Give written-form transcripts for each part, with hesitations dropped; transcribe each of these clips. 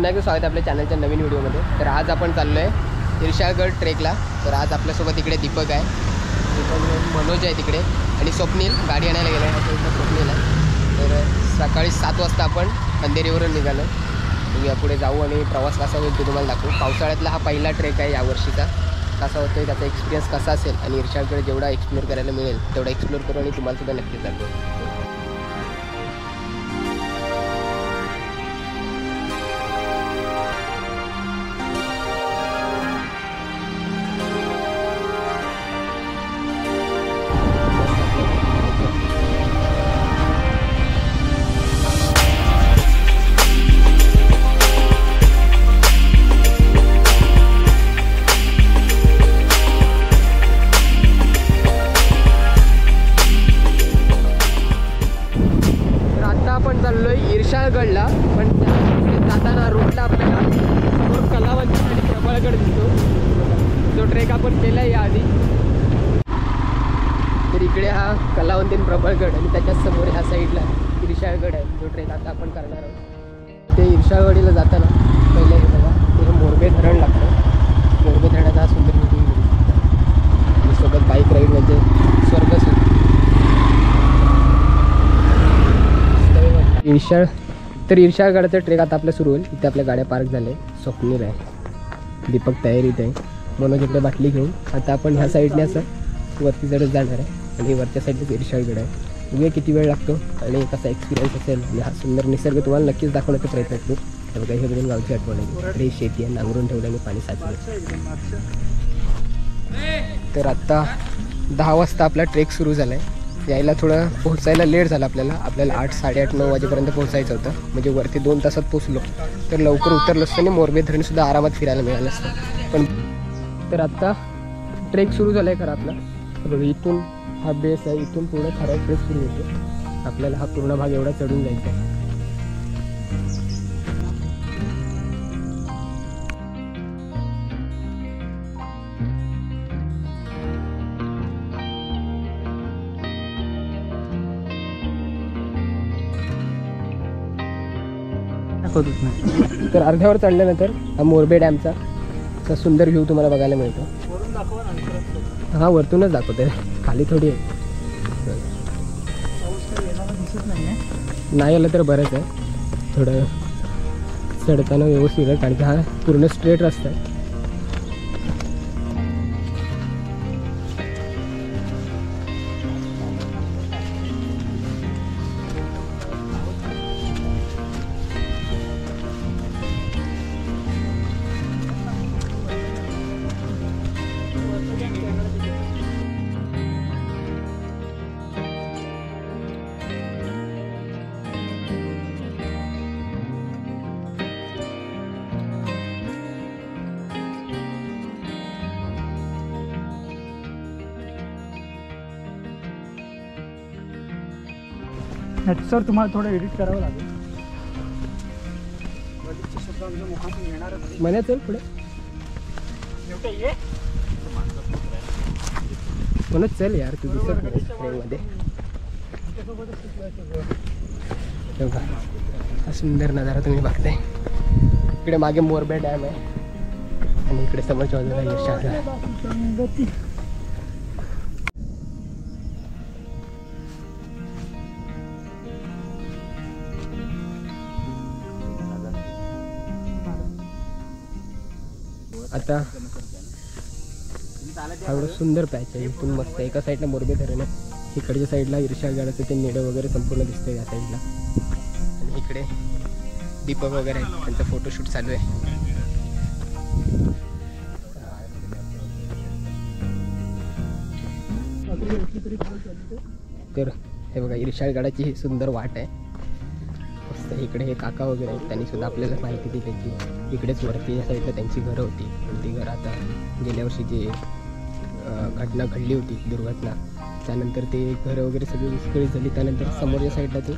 पुन्हा एकदा स्वागत आहे आपल्या चॅनलच्या नवीन व्हिडिओमध्ये. तर आज आपण चाललो आहे इर्शाळगड ट्रेकला. तर आज आपल्यासोबत इकडे दीपक आहे, मनोज आहे तिकडे, आणि स्वप्नील गाडी आणायला गेला आहे. स्वप्नील आहे. तर सकाळी 7 वाजता आपण अंधेरीवरून निघालो. तुम्ही पुढे जाऊ आणि प्रवास कसा होईल ते तुम्हाला दाखवू. पावसाळ्यातला हा पहिला ट्रेक आहे यावर्षीचा. कसा होतो आहे त्याचा एक्सपिरियन्स कसा असेल आणि इर्शाळगड जेवढा एक्सप्लोर करायला मिळेल तेवढा एक्सप्लोर करू आणि तुम्हाला सुद्धा नक्कीच दाखवू. इर्शाळगडला, पण जाताना रोडला आपल्याला समोर कलावंत आणि प्रबळगड दिसतो. जो ट्रेक आपण केला आहे याआधी. तर इकडे हा कलावंत आणि प्रबळगड आणि त्याच्या समोर ह्या साईडला इर्शाळगड आहे, जो ट्रेक आता आपण करणार आहोत. ते इर्शाळगडीला जाताना पहिले हे बघा, ते मोरबे धरण लागतं. मोरबे धरणाचा हा सुंदर आणि सोबत बाईक राईड म्हणजे स्वर्ग सुद्धा. इर्शाळगडाचा ट्रेक आता आपला सुरू होईल. इथे आपल्या गाड्या पार्क झाल्या. स्वप्नील आहे, दीपक तयारीत आहे, मनोज इकडे बाटली घेऊन. आता आपण ह्या साईडने असं वरती चढत जाणार आहे आणि वरच्या साईडनेच इर्शाळगड आहे. बघूया किती वेळ लागतो आणि कसा एक्सपिरियन्स असेल आणि हा सुंदर निसर्ग तुम्हाला नक्कीच दाखवण्याचा प्रयत्न करू. हे बघा, हे बघून गावची आठवण आहे. इकडे शेती आहे, नांगरून ठेवल्याने पाणी साचलं. तर आत्ता 10 वाजता आपला ट्रेक सुरू झाला आहे. यायला थोडं पोहोचायला लेट झाला. आपल्याला 8, 8:30, 9 वाजेपर्यंत पोहोचायचं होतं. म्हणजे वरती 2 तासात पोहोचलो तर लवकर उतरलो असतं आणि मोरबे धरणसुद्धा आरामात फिरायला मिळालं असतं. पण तर आत्ता ट्रेक सुरू झाला आहे खरं आपला. बघा, इथून हा बेस आहे, इथून पूर्ण खरा ट्रेक सुरू होतो. आपल्याला हा पूर्ण भाग एवढा चढून जायचा आहे. तर अर्ध्यावर चढल्यानंतर हा मोरबे डॅमचा सुंदर व्ह्यू तुम्हाला बघायला मिळतो. हा, वरतूनच दाखवते, खाली थोडी आहे. नाही आलं तर बरंच आहे. थोडं चढताना व्यवस्थित आहे, कारण की हा पूर्ण स्ट्रेट रस्ता आहे. सर, तुम्हाला थोडं एडिट करावं लागेल. शब्द आमच्या मुखातून येणारच म्हणे चल पुढे म्हणत चल यार, तू दिसत नाही ट्रेनमध्ये. हा सुंदर नजारा तुम्ही बघताय. इकडे मागे मोरबे डॅम आहे आणि इकडे समोरच्या बाजूला इर्शाळगड. आता हा एवढं सुंदर पॅच आहे. इथून मस्त एका साईडला मोरबे धरण आहे, इकडच्या साईडला इर्शाळगडाचं ते नेडं वगैरे संपूर्ण दिसतंय या साईडला. आणि इकडे दीपक वगैरे आहेत, त्यांचा फोटोशूट चालू आहे. तर हे बघा, इर्शाळगडाची ही सुंदर वाट आहे. मस्त इकडे हे काका वगैरे आहेत, त्यांनी सुद्धा आपल्याला माहिती दिली की इकडेच वरती या साईडला त्यांची घरं होती. आणि ती घरं आता गेल्या वर्षी जी घटना घडली होती, दुर्घटना, त्यानंतर ते घरं वगैरे सगळी विस्कळीत झाली. त्यानंतर समोरच्या साईडला ते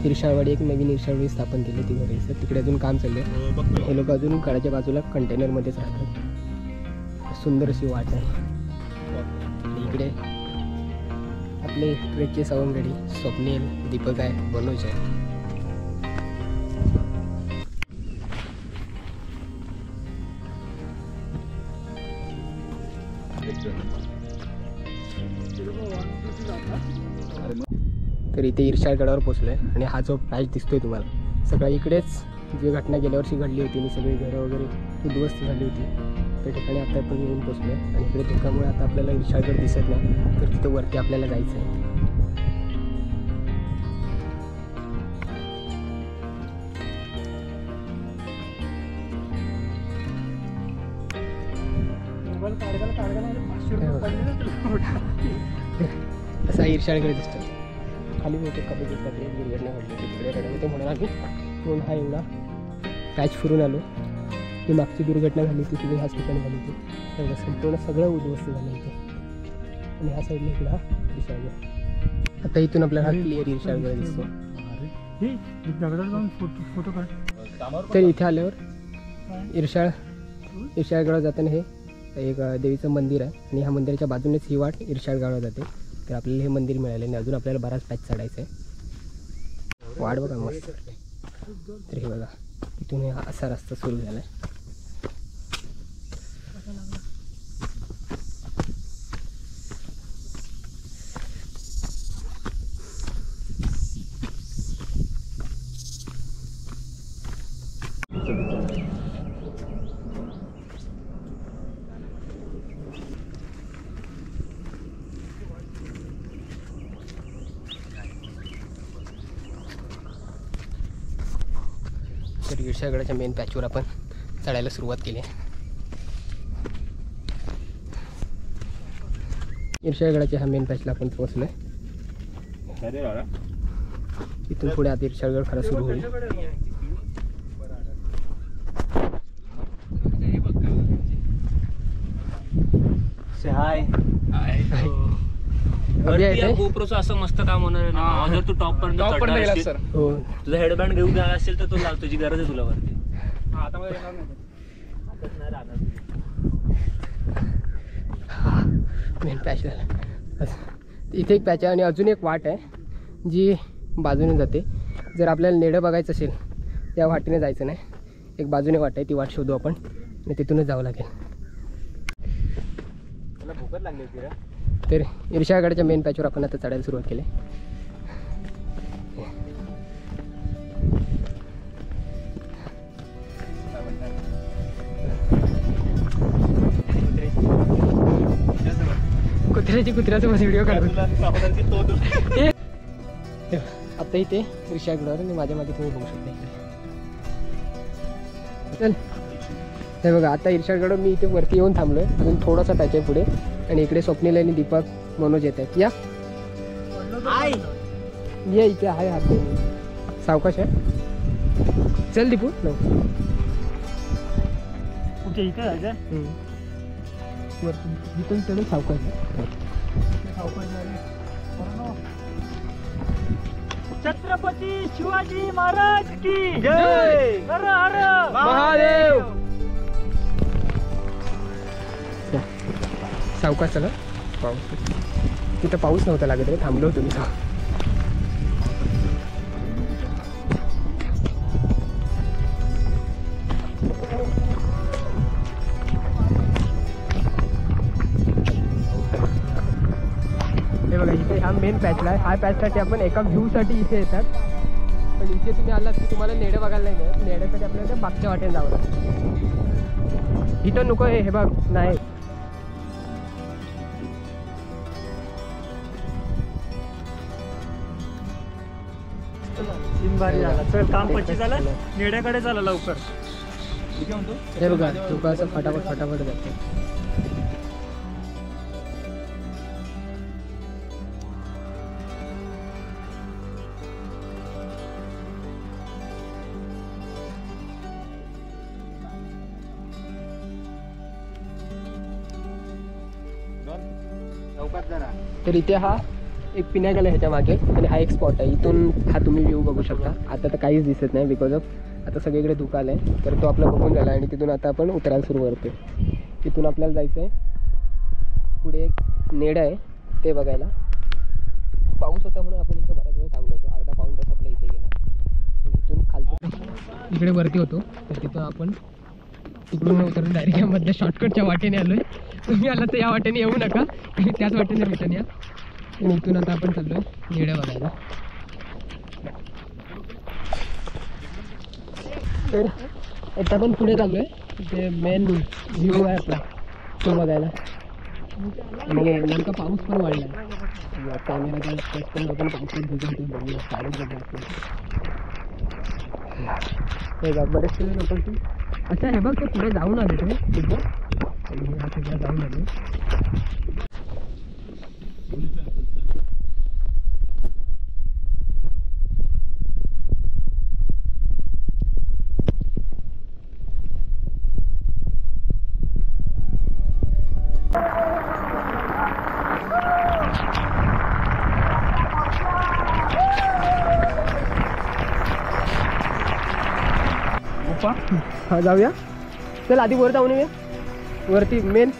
इर्शाळवाडी, एक नवीन इर्शाळवाडी स्थापन केली ती घरी. तर तिकडे अजून काम चाललं आहे. हे लोक अजून गडाच्या बाजूला कंटेनरमध्येच राहतात. सुंदर अशी वाट आहे. इकडे आपले ट्रेकचे सवंगडी स्वप्नील, दीपक आहे, मनोज आहे. तर इथे इर्शाळगडावर पोचलो आहे आणि हा जो पॅच दिसतोय तुम्हाला सगळा इकडेच जी घटना गेल्या वर्षी घडली होती आणि सगळी घरं वगैरे उद्ध्वस्त झाली होती त्या ठिकाणी आता आपण येऊन पोचलो आहे. आणि इकडे धुक्यामुळे आता आपल्याला इर्शाळगड दिसत नाही, तर तिथं वरती आपल्याला जायचं आहे. मोबाईल काढायला 500 रुपये पडले तुला. असा इर्शाळगड दिसतो. खाली होते कमी दिसतात ते दुर्घटना घडली होती तिकडे रडत होते म्हणून आम्ही म्हणून हा एवढा पॅच फिरून आलो. ती मागची दुर्घटना झाली ती सुद्धा ह्याच ठिकाणी झाली होती. तेवढं संपूर्ण सगळं उद्ध्वस्त झालं इथे. आणि ह्या साईडला इकडं हा इर्शाळगड. आता इथून आपल्याला हा क्लिअर इर्शाळगड दिसतो. हे दगडावर जाऊन फोटो काढ. तर इथे आल्यावर इर्शाळगडावर जाताना हे एक देवीचं मंदिर आहे आणि ह्या मंदिराच्या बाजूनेच ही वाट इर्शाळगडावर जाते. तर आपल्याला हे मंदिर मिळाले आणि अजून आपल्याला बराच पॅच चढायचा आहे. वाट बघा मस्त. तर हे बघा इथून हा असा रस्ता सुरू झाला आहे. तर इर्शाळगडाच्या मेन पॅचवर आपण चढायला सुरुवात केली आहे. इर्शाळगडाच्या ह्या मेन पॅचला आपण पोहोचलो आहे. इथून पुढे आता इर्शाळगड खरा सुरू होईल. गोप्रोचं असं मस्त काम होणार आहे ना. जर तू टॉप पर्यंत चढणार असेल, हो तुझा हेडबँड घेऊन जाणार असेल तर तो लाव, तुझी गरज आहे तुला वरती. आता मला येणार नाही. मेन पॅच झाला. इथे एक पॅच आहे आणि अजून एक वाट आहे जी बाजूने जाते. जर आपल्याला नेडं बघायचं असेल त्या वाटेने जायचं नाही, एक बाजूने वाट आहे ती वाट शोधू आपण आणि तिथूनच जावं लागेल. मला भूकच लागली होती रे. तर इर्शाळगडाच्या मेन पॅचवर आपण आता चढायला सुरुवात केली. कुत्र्याचा व्हिडिओ काढतो. आता इथे इर्शाळगडावर आणि माझ्या मागे तुम्ही बघू शकता इकडे. चल हे बघा आता इर्शाळगडावर मी इथे वरती येऊन थांबलोय. अजून थोडासा पॅच आहे पुढे आणि इकडे स्वप्नील आणि दीपक मनोज येत आहेत. या इथे आहे हात सावकाश आहे. चल दीपू कुठे इथे जायचं वरती इथून चढून सावकाश आहे. छत्रपती शिवाजी महाराज की जय. हर हर महादेव. सावकाश चला. पाऊस तिथं पाऊस नव्हता लागत रे, थांबलो होतो मी. हे बघा इथे हा मेन पॅचला आहे. हा पॅचसाठी आपण एका व्ह्यूसाठी इथे येतात, पण इथे तुम्ही आलात की तुम्हाला नेडं बघायला नाही मिळत. नेड्यासाठी आपल्याला त्या मागच्या वाटेने जावं लागतं. इथं नको हे बघ नाही. भारी झाला. चल काम पच्ची झालं, नेड्याकडे झालं लवकर. हे बघा तुका असं फटाफट जातं. तर इथे हा एक पिनाकल आहे ह्याच्या मागे आणि हा एक स्पॉट आहे. इथून हा तुम्ही व्ह्यू बघू शकता. आता तर काहीच दिसत नाही बिकॉज ऑफ आता सगळीकडे धुकं आलं आहे. तर तो आपला बघून झाला आणि तिथून आता आपण उतरायला सुरू करतो. तिथून आपल्याला जायचं आहे पुढे एक नेड आहे ते बघायला. पाऊस होता म्हणून आपण इथं बऱ्याच वेळ थांबलो होतो. अर्धा पाऊण तास आपल्या इथे गेला. आणि इथून खालचं इकडे वरती होतो तर तिथं आपण तिकडून उतरून डायरेक्ट यामधल्या शॉर्टकटच्या वाटेने आलो आहे. तुम्ही आला तर या वाटेने येऊ नका, तुम्ही त्याच वाटेने रिटर्न या. आणि इथून आता आपण चाललोय येड्या बघायला. तर आता आपण पुढे चाललोय ते मेन व्ह्यू आहे आपला तो बघायला. आणि नेमका पाऊस पण वाढला आहे. कॅमेराचा पण आपण पाऊसात भिजवतो बघूया काढून बघू. हे बघ बरेचसे लोक तू अच्छा हे बघ ते पुढे जाऊन आले ते तिथे आणि ह्या सगळ्या जाऊन आले. हा जाऊया चल आधी वर जाऊन येऊया वरती मेन.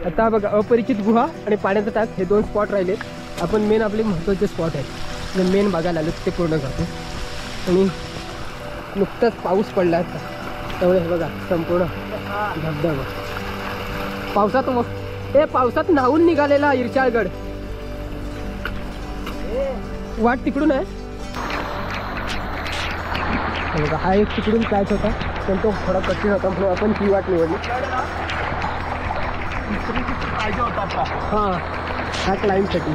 आता बघा अपरिचित गुहा आणि पाण्याचा टाक हे 2 स्पॉट राहिलेत. आपण मेन आपले महत्त्वाचे स्पॉट आहेत जे मेन बघायला आलो ते पूर्ण करतो. आणि नुकताच पाऊस पडला आता त्यामुळे हे बघा संपूर्ण धबधबा पावसात न्हावून निघालेला इरशाळगड. वाट तिकडून आहे बघा. हा एक तिकडून पॅच होता पण तो थोडा कठीण होता म्हणून आपण ती वाट निवडली. हां हा क्लाइंबसाठी.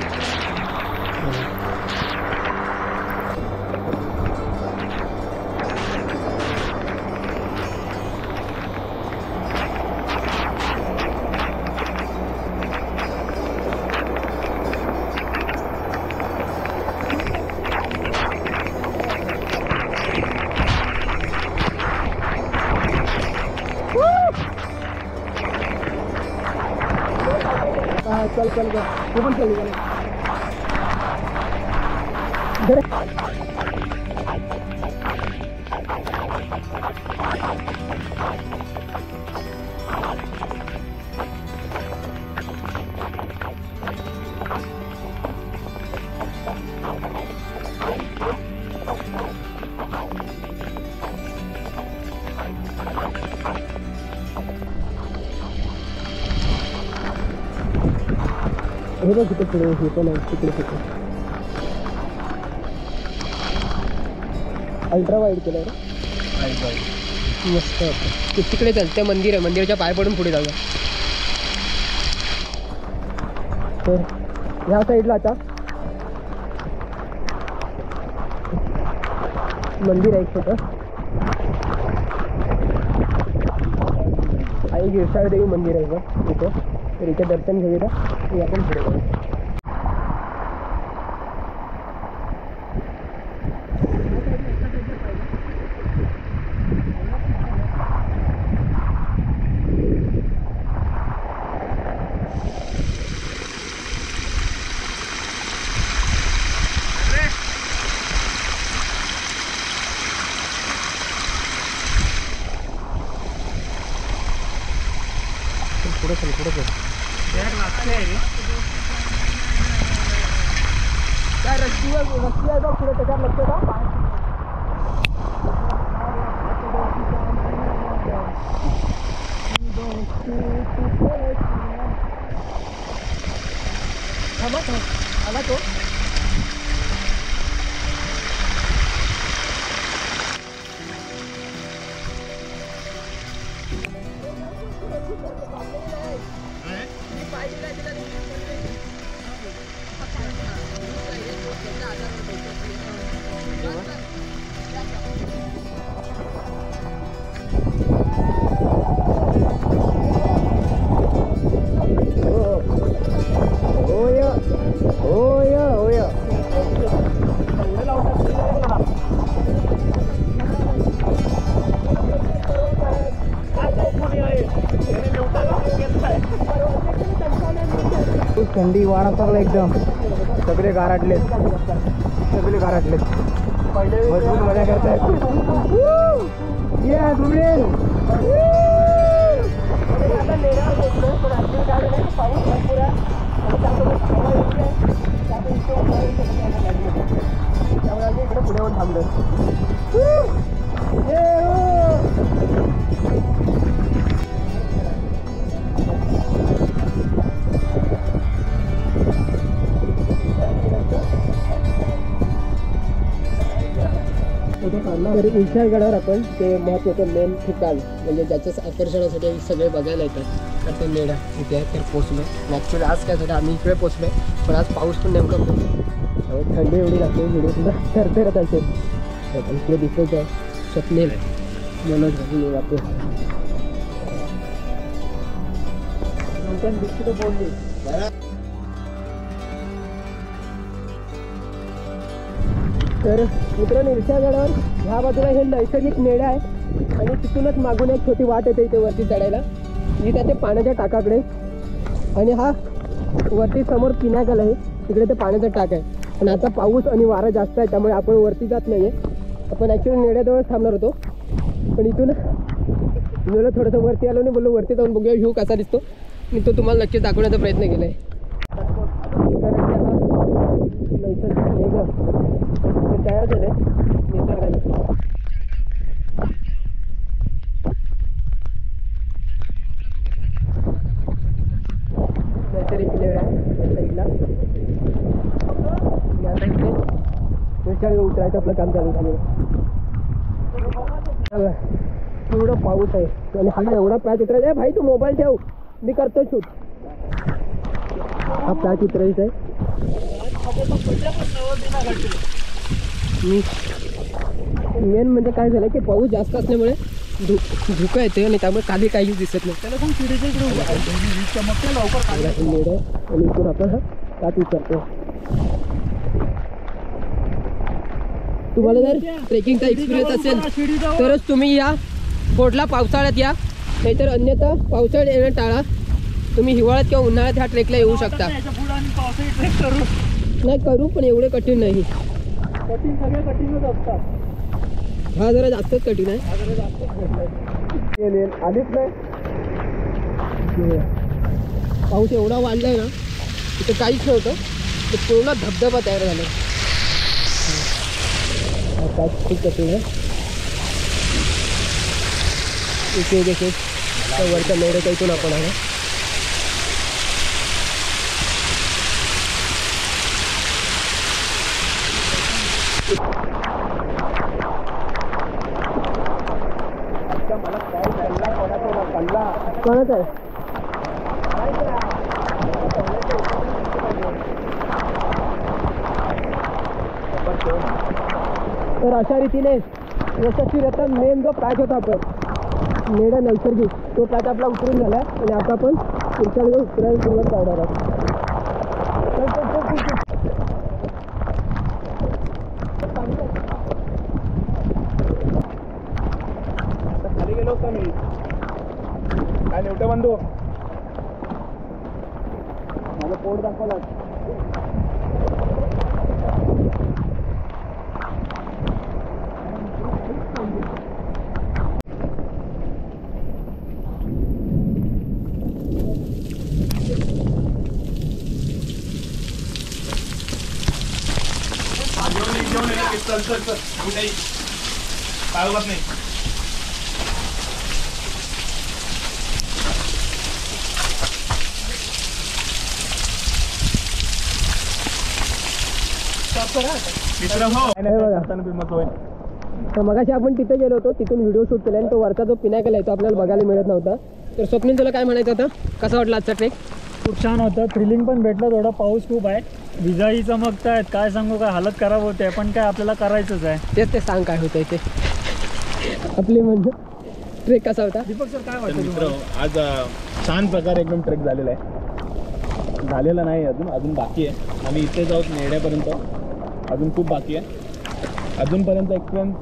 चल चल गया वो पण चल गया. हे बघ तिथे पुढे हे पण आहे तिकडे तिथे अल्ट्रा वाईड केलं रे मस्त. तिकडे चल ते मंदिर आहे मंदिराच्या पाय पडून पुढे जाऊया. तर ह्या साईडला आता मंदिर आहे एक छोटं आई गिरसाळ देवी मंदिर आहे बघ तिथं. तर इथे दर्शन घेऊया आणि आपण पुढे जाऊ. पुढे चल पुढे चल. काय रस्ती आहे बघ पुढे त्याच्यावर लक्ष का. आला तो थंडी वारा सगळं एकदम सगळे गारटलेत भरपूर मजा करतायत. पाऊस भरपूर आहे त्यामुळे आम्ही इकडे पुढे येऊन थांबलो. तर विशाळगडावर आपण ते महत्त्वाचं मेन ठिकाण म्हणजे ज्याच्या आकर्षणासाठी सगळे बघायला येतात तर ते नेडा इथे आहे तर पोचलो. ॲक्च्युली आज काय झालं आम्ही इकडे पोचलो पण आज पाऊस पण नेमका पडतो त्यामुळे थंडी एवढी लागते व्हिडिओ सुद्धा थरथरत असेल. तर इकडे दिसत आहे स्वप्नील मनोज घालून वाटतो बोलली. तर मित्रांनो विशाळगडावर ह्या बाजूला हे नैसर्गिक नेडा आहे आणि तिथूनच मागून एक छोटी वाट येते इथे वरती चढायला ही त्याच्या पाण्याच्या टाकाकडे आणि हा वरती समोर पिनाकल आहे तिकडे ते पाण्याचा टाक आहे. पण आता पाऊस आणि वारा जास्त आहे त्यामुळे आपण वरती जात नाही आहे. आपण ॲक्च्युली नेड्याजवळ थांबणार होतो पण इथून मला थोडंसं वरती आलो नाही बोललो वरती जाऊन बघूया व्ह्यू कसा दिसतो. मी तो तुम्हाला नक्कीच दाखवण्याचा प्रयत्न केला आहे. नैसर्गिक मेघ ते तयार झाले निसर्गाने. नैसर्गिक लेवड आहे त्या साईडला या साईडने विशाळगड उतरायचं आपलं काम चालू झालेलं. एवढा पाऊस आहे आणि हा एवढा पॅच उतरायचा आहे. भाई तू मोबाईल ठेव मी करतो शूट. हा पॅच उतरायचा आहे. मी मेन म्हणजे काय झालं की पाऊस जास्त असल्यामुळे धुकं येते आणि त्यामुळे खाली काहीच दिसत नाही. त्याला पण चिडीच्या इकडे लवकर आणि इथून आपण हा पॅच उतरतो. तुम्हाला जर ट्रेकिंगचा एक्सपिरियन्स असेल तरच तुम्ही या फोर्टला पावसाळ्यात या नाहीतर अन्यथा पावसाळ्यात येणं टाळा. तुम्ही हिवाळ्यात किंवा उन्हाळ्यात ह्या ट्रेकला येऊ शकता. नाही करू पण एवढे कठीण नाही. कठीण सगळे कठीणच असतात. हा जरा जास्तच कठीण आहे. आलीच नाही पाऊस एवढा वाढलाय ना तिथे काहीच नव्हतं ते पूर्ण धबधबा तयार झाला. पाऊस खूप कठीण आहे. इथे देखील वरच्या मेढ्याच्या इथून आपण आहे. कोणाच आहे तर अशा रीतीने यशस्वी रत्न मेन जो पॅच होता आपण नेडा नैसर्गिक तो पॅच आपला उतरून झाला आणि आता आपण विशाळगड उतरायला सुरुवात करणार आहोत. खाली गेलो का मी काय नेवटे बंधू माझं पोट दाखवला. चल चल चल कुठेही काय होत नाही. तर मगाशी आपण तिथे गेलो होतो तिथून व्हिडिओ शूट केला आणि तो वरचा जो पिनाकल आहे तो आपल्याला बघायला मिळत नव्हता. तर स्वप्नील तुला काय म्हणायचं होतं कसा वाटला आजचा ट्रेक? खूप छान होतं. थ्रिलिंग पण भेटलं. थोडा पाऊस खूप आहे विजाही चमकतायत काय सांगू काय हालत खराब होते पण काय आपल्याला करायचंच आहे. तेच ते सांग काय होतं ते आपली म्हणजे ट्रेक कसा होता? दीपक सर काय वाटतं मित्र आज छान प्रकारे एकदम ट्रेक झालेला आहे. झालेला नाही अजून बाकी आहे. आम्ही इथे जाऊत नेड्यापर्यंत अजून खूप बाकी आहे. अजूनपर्यंत एक्सपिरियन्स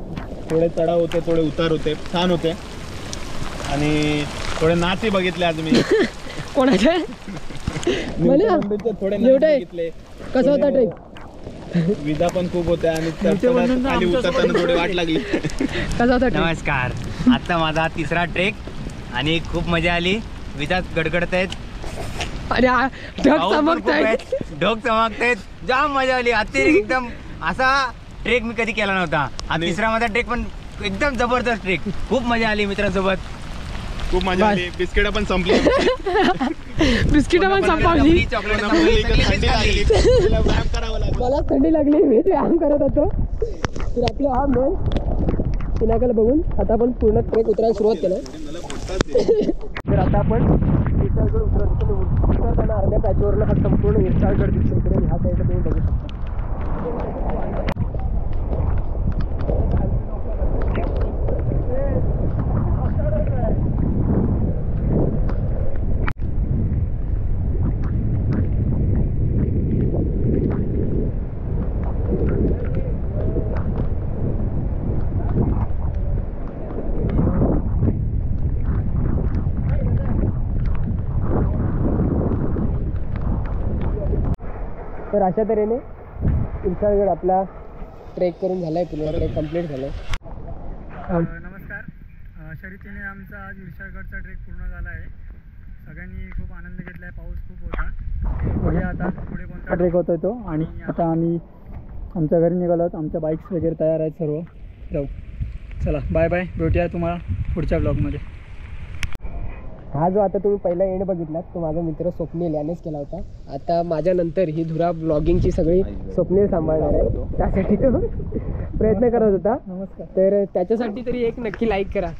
थोडे चढाव होते थोडे उतार होते छान होते आणि थोडे नाचही बघितले आज मी. कोणाचे थोडे नाच बघितले. कसा होता ट्रेक? विजा पण खूप होत्या आणि खाली उतरताना थोडी वाट लागली. कसा होता ट्रेक? नमस्कार. आता माझा तिसरा ट्रेक आणि खूप मजा आली. विजा गडगडत आहेत अरे ढग चमकतायत. ढोक चमकतायत. जाम मजा आली. अतिरेक एकदम असा ट्रेक मी कधी केला नव्हता. हा तिसरा माझा ट्रेक पण एकदम जबरदस्त ट्रेक. खूप मजा आली मित्रांसोबत. खूप मजा आली. बिस्किट पण संपली. बिस्किट पण संपवली. चॉकलेट संपली. मला थंडी लागली मी व्यायाम करत होतो. तर आपला हा मेन पिनाकाला बघून आता आपण पूर्ण ट्रेक उतरायला सुरुवात केलं. तर आता आपण विशाळगड उतरताना अर्ध्या पॅचवरनं हा संपूर्ण विशाळगड दिसतो. इकडे ह्या साईडला तुम्ही बघू शकता. तर अशा तऱ्हेने विशाळगड आपला ट्रेक करून झाला आहे. पूर्ण ट्रेक कंप्लीट झाला आहे. नमस्कार. शर्यतीने आमचा आज विशाळगडचा ट्रेक पूर्ण झाला आहे. सगळ्यांनी खूप आनंद घेतला आहे. पाऊस खूप होता. पुढे आता पुढे कोणता ट्रेक होतो तो, आणि आता आम्ही आमच्या घरी निघालो आहोत. आमच्या बाईक्स वगैरे तयार आहेत सर्व. जाऊ. चला बाय बाय. भेटूया तुम्हाला पुढच्या ब्लॉगमध्ये. हा जो आता तुम्ही पहिला एंड बघितलात तो माझा मित्र स्वप्नील यानेच केला होता. आता माझ्यानंतर ही धुरा ब्लॉगिंगची सगळी स्वप्नील सांभाळणार आहे. त्यासाठी तो प्रयत्न करत होता. नमस्कार. तर त्याच्यासाठी तरी एक नक्की लाईक करा.